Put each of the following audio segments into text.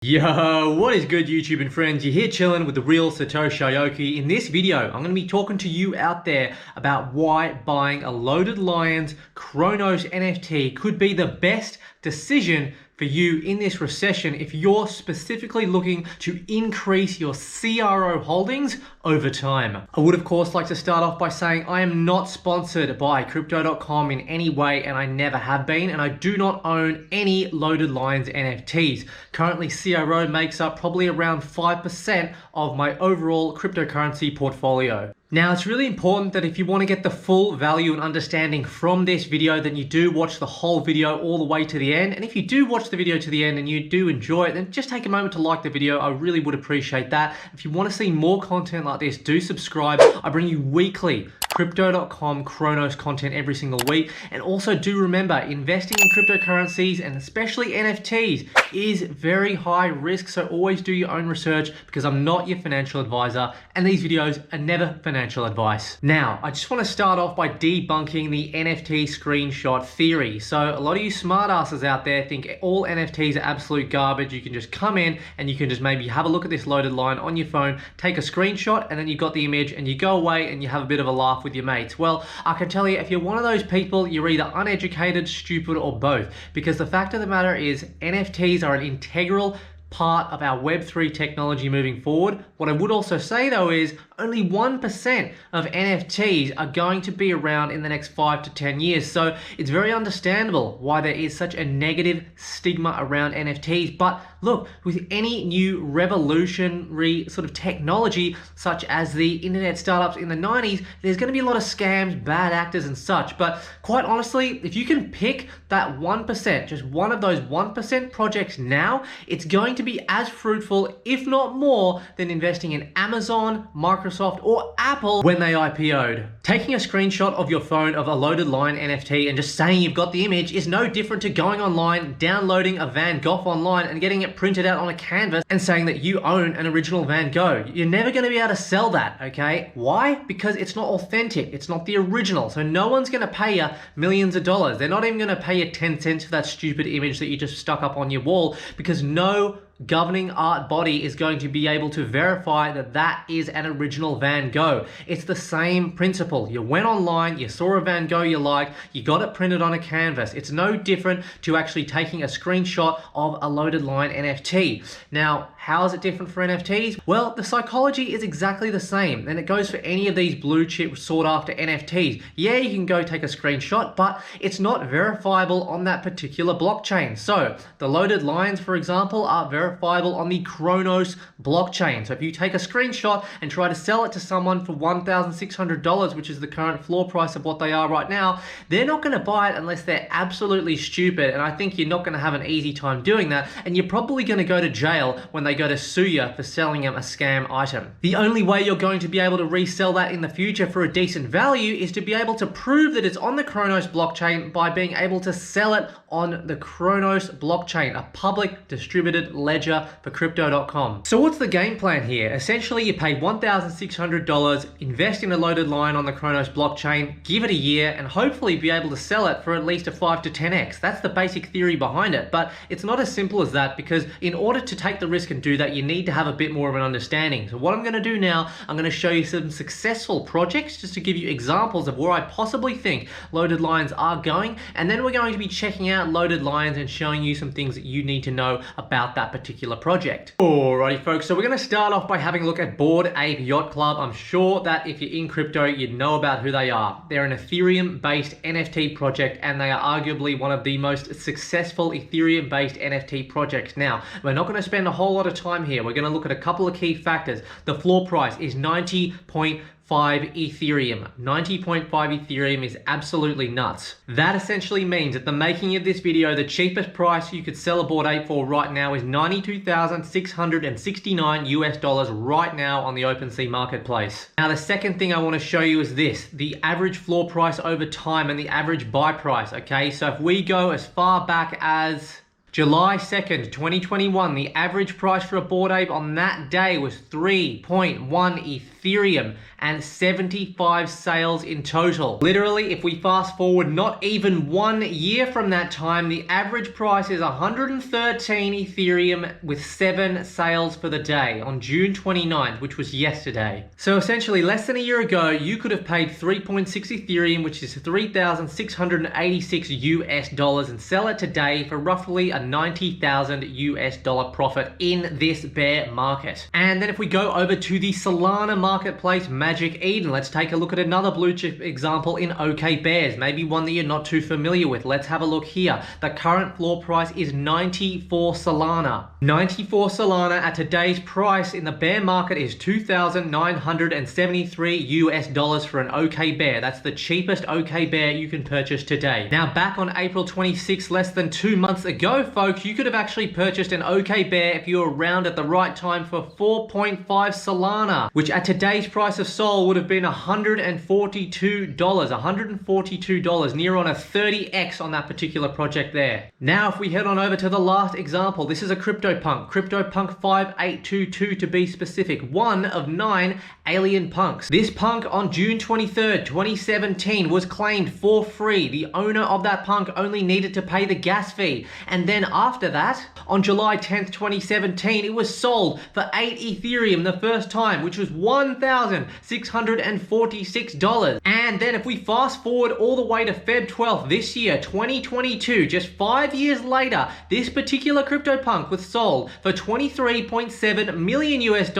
Yo, what is good YouTube and friends? You're here chilling with the real Satoshi Aoki. In this video, I'm going to be talking to you out there about why buying a Loaded Lions Cronos NFT could be the best decision for you in this recession if you're specifically looking to increase your CRO holdings over time. I would of course like to start off by saying I am not sponsored by crypto.com in any way, and I never have been, and I do not own any Loaded Lions NFTs. Currently CRO makes up probably around 5% of my overall cryptocurrency portfolio. Now, it's really important that if you want to get the full value and understanding from this video, then you do watch the whole video all the way to the end. And if you do watch the video to the end and you do enjoy it, then just take a moment to like the video. I really would appreciate that. If you want to see more content like this, do subscribe. I bring you weekly crypto.com Cronos content every single week. And also do remember, investing in cryptocurrencies and especially NFTs is very high risk. So always do your own research, because I'm not your financial advisor and these videos are never financial advice. Now, I just want to start off by debunking the NFT screenshot theory. So a lot of you smartasses out there think all NFTs are absolute garbage. You can just come in and you can just maybe have a look at this loaded line on your phone, take a screenshot, and then you got the image and you go away and you have a bit of a laugh with your mates. Well, I can tell you, if you're one of those people, you're either uneducated, stupid, or both. Because the fact of the matter is, NFTs are an integral part of our Web3 technology moving forward. What I would also say though is only 1% of NFTs are going to be around in the next 5 to 10 years. So it's very understandable why there is such a negative stigma around NFTs. But look, with any new revolutionary sort of technology, such as the internet startups in the 90s, there's going to be a lot of scams, bad actors and such. But quite honestly, if you can pick that 1%, just one of those 1% projects now, it's going to be as fruitful, if not more, than investing in Amazon, Microsoft, or Apple when they IPO'd. Taking a screenshot of your phone of a Loaded Line NFT and just saying you've got the image is no different to going online, downloading a Van Gogh online and getting it printed out on a canvas and saying that you own an original Van Gogh. You're never going to be able to sell that, okay? Why? Because it's not authentic. It's not the original. So no one's going to pay you millions of dollars. They're not even going to pay you 10 cents for that stupid image that you just stuck up on your wall, because no governing art body is going to be able to verify that that is an original Van Gogh. It's the same principle. You went online, you saw a Van Gogh you liked, you got it printed on a canvas. It's no different to actually taking a screenshot of a Loaded Line NFT. Now, how is it different for NFTs? Well, the psychology is exactly the same, and it goes for any of these blue chip sought after NFTs. Yeah, you can go take a screenshot, but it's not verifiable on that particular blockchain. So the Loaded Lions, for example, are verifiable on the Cronos blockchain. So if you take a screenshot and try to sell it to someone for $1,600, which is the current floor price of what they are right now, they're not going to buy it unless they're absolutely stupid. And I think you're not going to have an easy time doing that, and you're probably going to go to jail when they go to sue you for selling them a scam item. The only way you're going to be able to resell that in the future for a decent value is to be able to prove that it's on the Cronos blockchain by being able to sell it on the Cronos blockchain, a public distributed ledger for crypto.com. So what's the game plan here? Essentially, you pay $1,600, invest in a Loaded Line on the Cronos blockchain, give it a year, and hopefully be able to sell it for at least a 5 to 10x. That's the basic theory behind it. But it's not as simple as that, because in order to take the risk and do that, you need to have a bit more of an understanding. So what I'm going to do now, I'm going to show you some successful projects just to give you examples of where I possibly think Loaded Lions are going, and then we're going to be checking out Loaded Lions and showing you some things that you need to know about that particular project. Alrighty folks, so we're going to start off by having a look at Bored Ape Yacht Club. I'm sure that if you're in crypto, you'd know about who they are. They're an Ethereum-based NFT project, and they are arguably one of the most successful Ethereum-based NFT projects. Now, we're not going to spend a whole lot of time here. We're going to look at a couple of key factors. The floor price is 90.5 Ethereum. 90.5 Ethereum is absolutely nuts. That essentially means at the making of this video, the cheapest price you could sell a Bored Ape for right now is $92,669 US right now on the OpenSea marketplace. Now, the second thing I want to show you is this, the average floor price over time and the average buy price. Okay, so if we go as far back as July 2nd, 2021, the average price for a Bored Ape on that day was 3.1 Ethereum. Ethereum and 75 sales in total. Literally, if we fast forward not even 1 year from that time, the average price is 113 Ethereum with 7 sales for the day on June 29th, which was yesterday. So essentially, less than a year ago, you could have paid 3.6 Ethereum, which is $3,686 US, and sell it today for roughly a $90,000 US profit in this bear market. And then if we go over to the Solana marketplace, Magic Eden, let's take a look at another blue chip example in OK Bears, maybe one that you're not too familiar with. Let's have a look here. The current floor price is 94 Solana. 94 Solana at today's price in the bear market is $2,973 US for an OK Bear. That's the cheapest OK Bear you can purchase today. Now, back on April 26th, less than 2 months ago, folks, you could have actually purchased an OK Bear if you were around at the right time for 4.5 Solana, which at today's price of Sol would have been $142, near on a 30x on that particular project there. Now, if we head on over to the last example, this is a CryptoPunk 5822 to be specific, one of 9 alien punks. This punk on June 23rd, 2017 was claimed for free. The owner of that punk only needed to pay the gas fee. And then after that, on July 10th, 2017, it was sold for 8 Ethereum the first time, which was $1,646. And then if we fast forward all the way to Feb 12th this year, 2022, just 5 years later, this particular CryptoPunk was sold for $23.7 million US,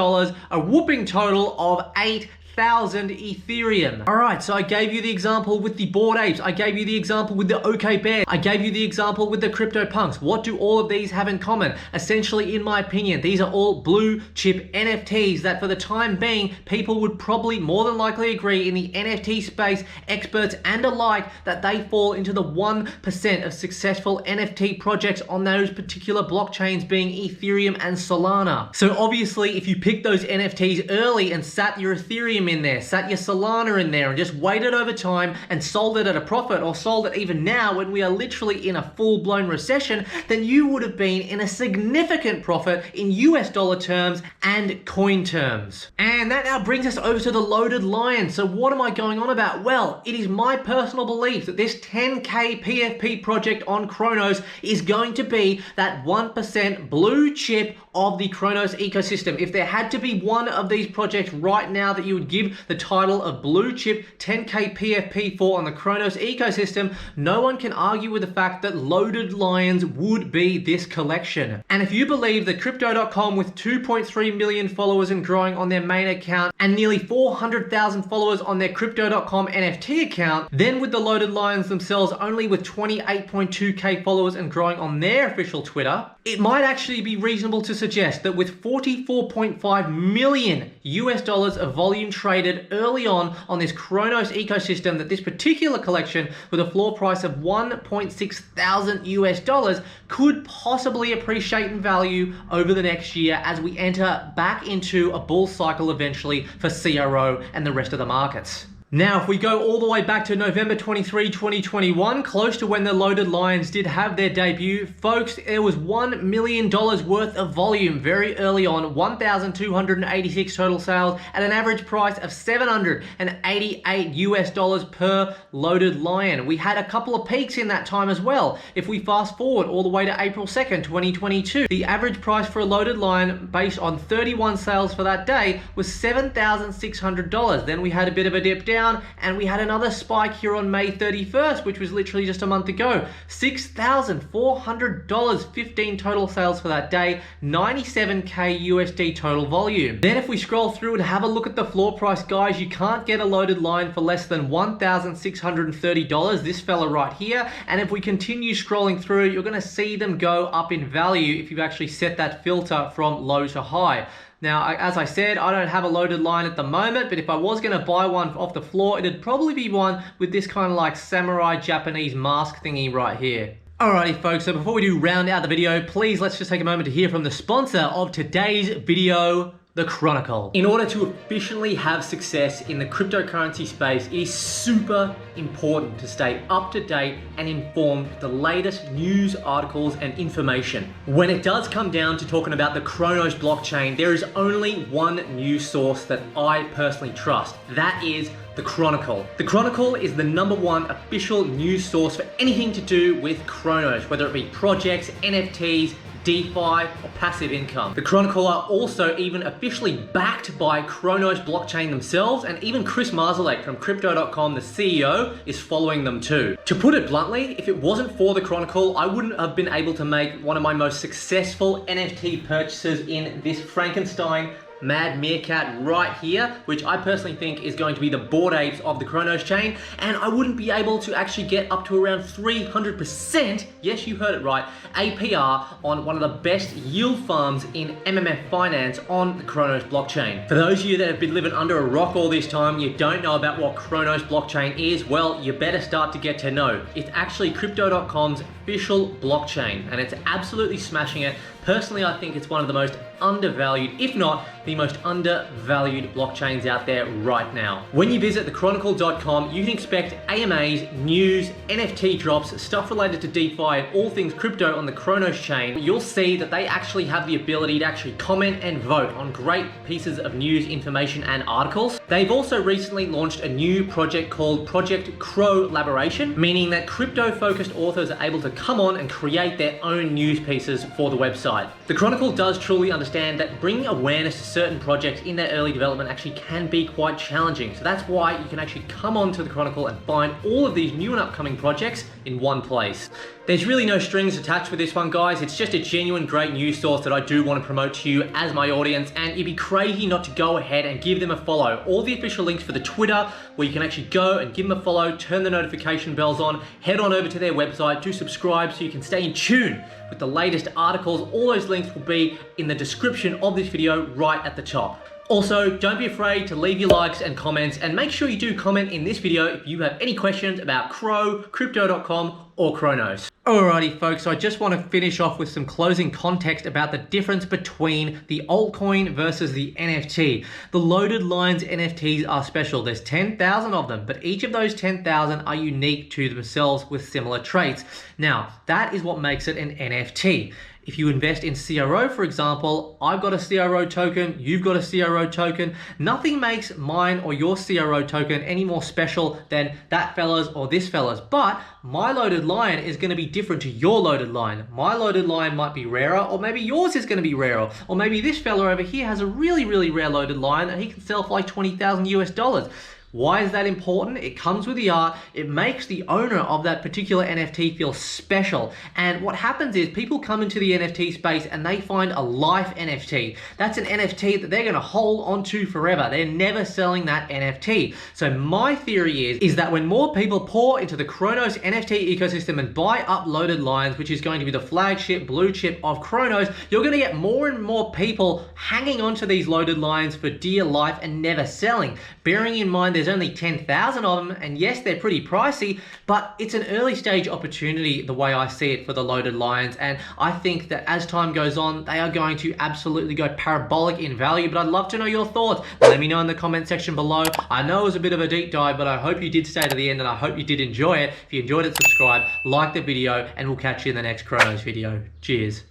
a whooping total of 8,000 Ethereum. Alright, so I gave you the example with the Bored Apes, I gave you the example with the OK Bear, I gave you the example with the CryptoPunks. What do all of these have in common? Essentially, in my opinion, these are all blue chip NFTs that for the time being, people would probably more than likely agree in the NFT space, experts and alike, that they fall into the 1% of successful NFT projects on those particular blockchains, being Ethereum and Solana. So obviously, if you pick those NFTs early and sat your Ethereum in there, sat your Solana in there, and just waited over time and sold it at a profit, or sold it even now when we are literally in a full-blown recession, then you would have been in a significant profit in US dollar terms and coin terms. And that now brings us over to the loaded lion. So what am I going on about? Well, it is my personal belief that this 10K PFP project on Cronos is going to be that 1% blue chip of the Cronos ecosystem. If there had to be one of these projects right now that you would give the title of blue chip 10K PFP for on the Cronos ecosystem, no one can argue with the fact that Loaded Lions would be this collection. And if you believe that Crypto.com, with 2.3 million followers and growing on their main account, and nearly 400,000 followers on their Crypto.com NFT account, then with the Loaded Lions themselves only with 28.2k followers and growing on their official Twitter, it might actually be reasonable to suggest that with 44.5 million US dollars of volume traded early on this Cronos ecosystem, that this particular collection with a floor price of 1.6 thousand US dollars could possibly appreciate in value over the next year as we enter back into a bull cycle eventually for CRO and the rest of the markets. Now, if we go all the way back to November 23, 2021, close to when the Loaded Lions did have their debut, folks, there was $1 million worth of volume very early on, 1,286 total sales at an average price of $788 US per Loaded Lion. We had a couple of peaks in that time as well. If we fast forward all the way to April 2nd, 2022, the average price for a Loaded Lion based on 31 sales for that day was $7,600. Then we had a bit of a dip down, and we had another spike here on May 31st, which was literally just a month ago. $6,400, 15 total sales for that day, 97k USD total volume. Then if we scroll through and have a look at the floor price, guys, you can't get a Loaded Lion for less than $1,630, this fella right here. And if we continue scrolling through, you're going to see them go up in value if you've actually set that filter from low to high. Now, as I said, I don't have a Loaded Lion at the moment, but if I was going to buy one off the floor, it'd probably be one with this kind of like samurai Japanese mask thingy right here. Alrighty folks, so before we do round out the video, please let's just take a moment to hear from the sponsor of today's video, the the Chronicle. In order to efficiently have success in the cryptocurrency space, it is super important to stay up to date and informed with the latest news, articles, and information. When it does come down to talking about the Cronos blockchain, there is only one news source that I personally trust. That is the Chronicle. The Chronicle is the #1 official news source for anything to do with Cronos, whether it be projects, NFTs, DeFi, or passive income. The Chronicle are also even officially backed by Cronos blockchain themselves, and even Chris Marszalek from Crypto.com, the CEO, is following them too. To put it bluntly, if it wasn't for the Chronicle, I wouldn't have been able to make one of my most successful NFT purchases in this Frankenstein Mad Meerkat right here, which I personally think is going to be the Bored Apes of the Cronos chain, and I wouldn't be able to actually get up to around 300%, yes you heard it right, APR on one of the best yield farms in MMF finance on the Cronos blockchain. For those of you that have been living under a rock all this time, you don't know about what Cronos blockchain is, well, you better start to get to know. It's actually Crypto.com's official blockchain, and it's absolutely smashing it. Personally, I think it's one of the most undervalued, if not the most undervalued blockchains out there right now. When you visit thechronicle.com, you can expect AMAs, news, NFT drops, stuff related to DeFi, and all things crypto on the Cronos chain. You'll see that they actually have the ability to actually comment and vote on great pieces of news, information, and articles. They've also recently launched a new project called Project Collaboration, meaning that crypto-focused authors are able to come on and create their own news pieces for the website. The Chronicle does truly understand that bringing awareness to certain projects in their early development actually can be quite challenging. So that's why you can actually come onto the Chronicle and find all of these new and upcoming projects in one place. There's really no strings attached with this one, guys. It's just a genuine great news source that I do want to promote to you as my audience, and you'd be crazy not to go ahead and give them a follow. All the official links for the Twitter, where you can actually go and give them a follow, turn the notification bells on, head on over to their website, do subscribe so you can stay in tune with the latest articles. All those links will be in the description of this video right at the top. Also, don't be afraid to leave your likes and comments, and make sure you do comment in this video if you have any questions about Crypto.com or Cronos. Alrighty folks, so I just want to finish off with some closing context about the difference between the altcoin versus the NFT. The loaded lines NFTs are special. There's 10,000 of them, but each of those 10,000 are unique to themselves with similar traits. Now, that is what makes it an NFT. If you invest in CRO, for example, I've got a CRO token, you've got a CRO token. Nothing makes mine or your CRO token any more special than that fella's or this fella's. But my loaded lion is going to be different to your loaded lion. My loaded lion might be rarer, or maybe yours is going to be rarer. Or maybe this fella over here has a really, really rare loaded lion that he can sell for like 20,000 US dollars. Why is that important? It comes with the art. It makes the owner of that particular NFT feel special. And what happens is people come into the NFT space and they find a life NFT. That's an NFT that they're going to hold onto forever. They're never selling that NFT. So my theory is that when more people pour into the Cronos NFT ecosystem and buy up loaded lines, which is going to be the flagship blue chip of Cronos, you're going to get more and more people hanging onto these loaded lines for dear life and never selling. Bearing in mind there's only 10,000 of them, and yes, they're pretty pricey, but it's an early stage opportunity the way I see it for the loaded lions, and I think that as time goes on, they are going to absolutely go parabolic in value. But I'd love to know your thoughts. Let me know in the comment section below. I know it was a bit of a deep dive, but I hope you did stay to the end, and I hope you did enjoy it. If you enjoyed it, subscribe, like the video, and we'll catch you in the next Cronos video. Cheers.